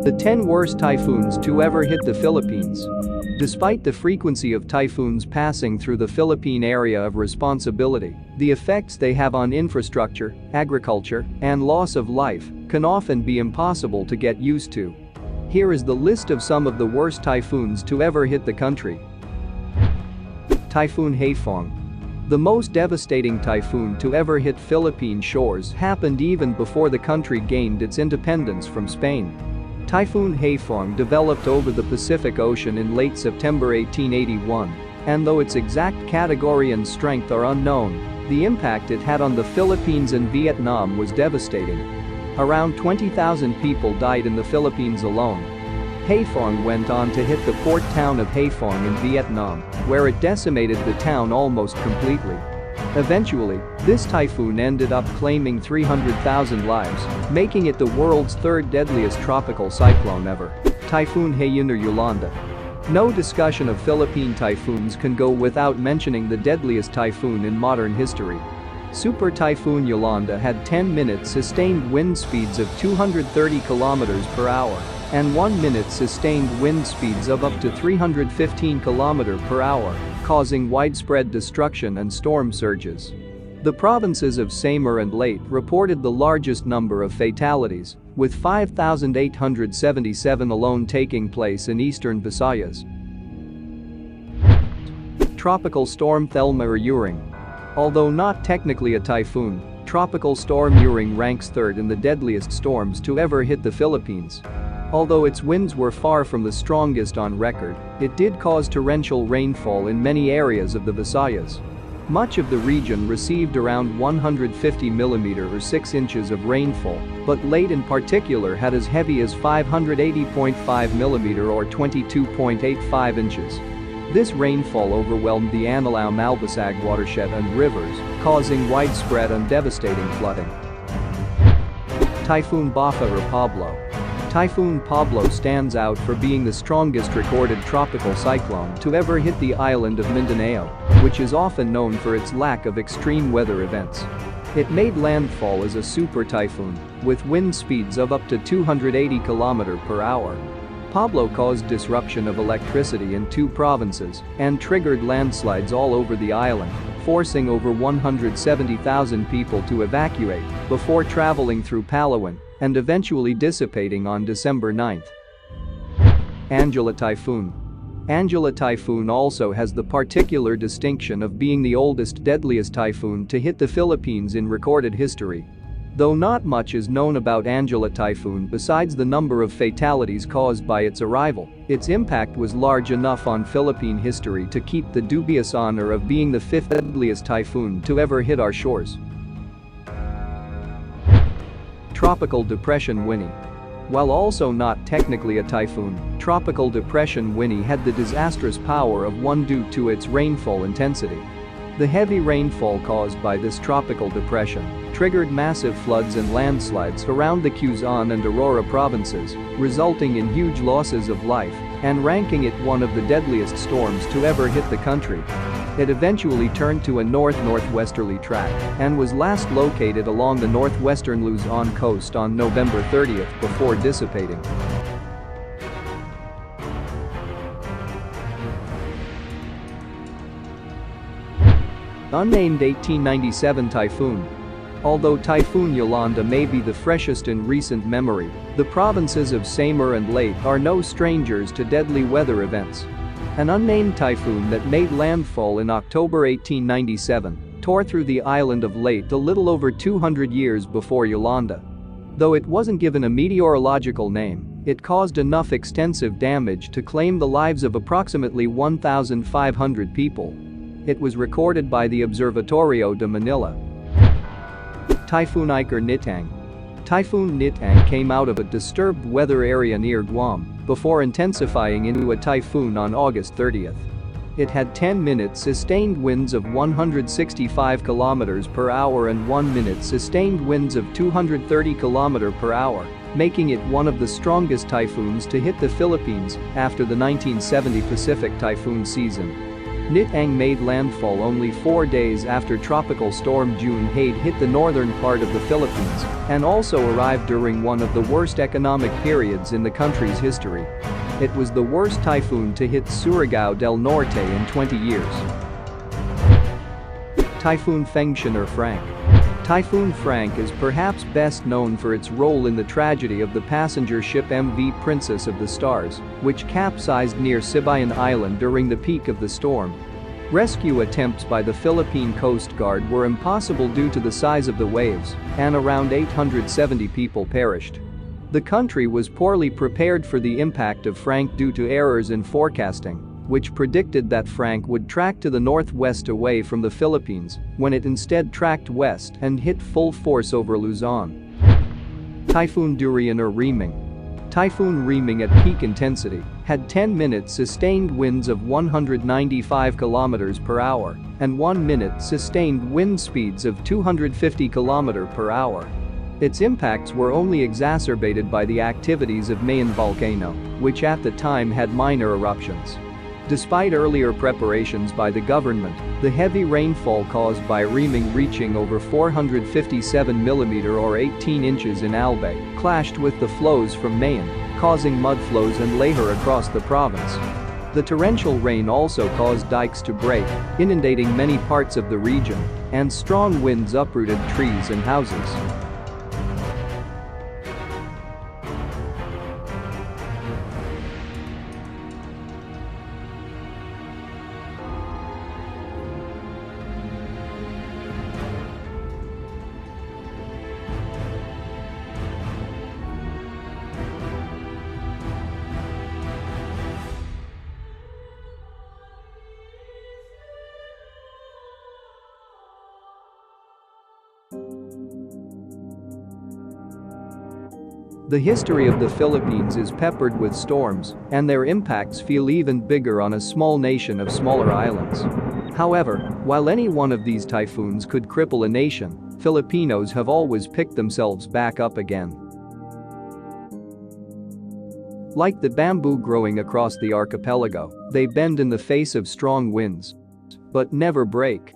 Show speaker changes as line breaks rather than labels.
The 10 worst typhoons to ever hit the Philippines. Despite the frequency of typhoons passing through the Philippine area of responsibility, the effects they have on infrastructure, agriculture, and loss of life can often be impossible to get used to. Here is the list of some of the worst typhoons to ever hit the country. Typhoon Haiphong. The most devastating typhoon to ever hit Philippine shores happened even before the country gained its independence from Spain. Typhoon Haiphong developed over the Pacific Ocean in late September 1881, and though its exact category and strength are unknown, the impact it had on the Philippines and Vietnam was devastating. Around 20,000 people died in the Philippines alone. Haiphong went on to hit the port town of Haiphong in Vietnam, where it decimated the town almost completely. Eventually, this typhoon ended up claiming 300,000 lives, making it the world's third deadliest tropical cyclone ever. Typhoon Haiyan or Yolanda. No discussion of Philippine typhoons can go without mentioning the deadliest typhoon in modern history. Super Typhoon Yolanda had 10-minute sustained wind speeds of 230 km per hour and 1-minute sustained wind speeds of up to 315 km per hour, causing widespread destruction and storm surges. The provinces of Samar and Leyte reported the largest number of fatalities, with 5,877 alone taking place in eastern Visayas. Tropical Storm Thelma or Uring. Although not technically a typhoon, Tropical Storm Uring ranks third in the deadliest storms to ever hit the Philippines. Although its winds were far from the strongest on record, it did cause torrential rainfall in many areas of the Visayas. Much of the region received around 150 mm or 6 inches of rainfall, but Leyte in particular had as heavy as 580.5 mm or 22.85 inches. This rainfall overwhelmed the Anilao-Malbasag watershed and rivers, causing widespread and devastating flooding. Typhoon Bafa or Pablo. Typhoon Pablo stands out for being the strongest recorded tropical cyclone to ever hit the island of Mindanao, which is often known for its lack of extreme weather events. It made landfall as a super typhoon, with wind speeds of up to 280 km per hour. Pablo caused disruption of electricity in 2 provinces and triggered landslides all over the island, forcing over 170,000 people to evacuate before traveling through Palawan and eventually dissipating on December 9. Angela Typhoon. Angela Typhoon also has the particular distinction of being the oldest, deadliest typhoon to hit the Philippines in recorded history. Though not much is known about Angela Typhoon besides the number of fatalities caused by its arrival, its impact was large enough on Philippine history to keep the dubious honor of being the 5th deadliest typhoon to ever hit our shores. Tropical Depression Winnie. While also not technically a typhoon, Tropical Depression Winnie had the disastrous power of one due to its rainfall intensity. The heavy rainfall caused by this tropical depression triggered massive floods and landslides around the Quezon and Aurora provinces, resulting in huge losses of life and ranking it one of the deadliest storms to ever hit the country. It eventually turned to a north-northwesterly track and was last located along the northwestern Luzon coast on November 30th before dissipating. Unnamed 1897 Typhoon. Although Typhoon Yolanda may be the freshest in recent memory, the provinces of Samar and Leyte are no strangers to deadly weather events. An unnamed typhoon that made landfall in October 1897 tore through the island of Leyte a little over 200 years before Yolanda. Though it wasn't given a meteorological name, it caused enough extensive damage to claim the lives of approximately 1,500 people. It was recorded by the Observatorio de Manila. Typhoon Ike or Nitang. Typhoon Nitang came out of a disturbed weather area near Guam before intensifying into a typhoon on August 30th. It had 10-minute sustained winds of 165 km per hour and 1-minute sustained winds of 230 km per hour, making it one of the strongest typhoons to hit the Philippines after the 1970 Pacific typhoon season. Nitang made landfall only 4 days after Tropical Storm Junhae hit the northern part of the Philippines and also arrived during one of the worst economic periods in the country's history. It was the worst typhoon to hit Surigao del Norte in 20 years. Typhoon Fengshan or Frank. Typhoon Frank is perhaps best known for its role in the tragedy of the passenger ship MV Princess of the Stars, which capsized near Sibayan Island during the peak of the storm. Rescue attempts by the Philippine Coast Guard were impossible due to the size of the waves, and around 870 people perished. The country was poorly prepared for the impact of Frank due to errors in forecasting, which predicted that Frank would track to the northwest away from the Philippines, when it instead tracked west and hit full force over Luzon. Typhoon Durian or Reaming. Typhoon Reaming at peak intensity had 10-minute sustained winds of 195 km per hour and 1-minute sustained wind speeds of 250 km per hour. Its impacts were only exacerbated by the activities of Mayon volcano, which at the time had minor eruptions. Despite earlier preparations by the government, the heavy rainfall caused by Reaming reaching over 457 mm or 18 inches in Albay clashed with the flows from Mayon, causing mudflows and lahar across the province. The torrential rain also caused dikes to break, inundating many parts of the region, and strong winds uprooted trees and houses. The history of the Philippines is peppered with storms, and their impacts feel even bigger on a small nation of smaller islands. However, while any one of these typhoons could cripple a nation, Filipinos have always picked themselves back up again. Like the bamboo growing across the archipelago, they bend in the face of strong winds, but never break.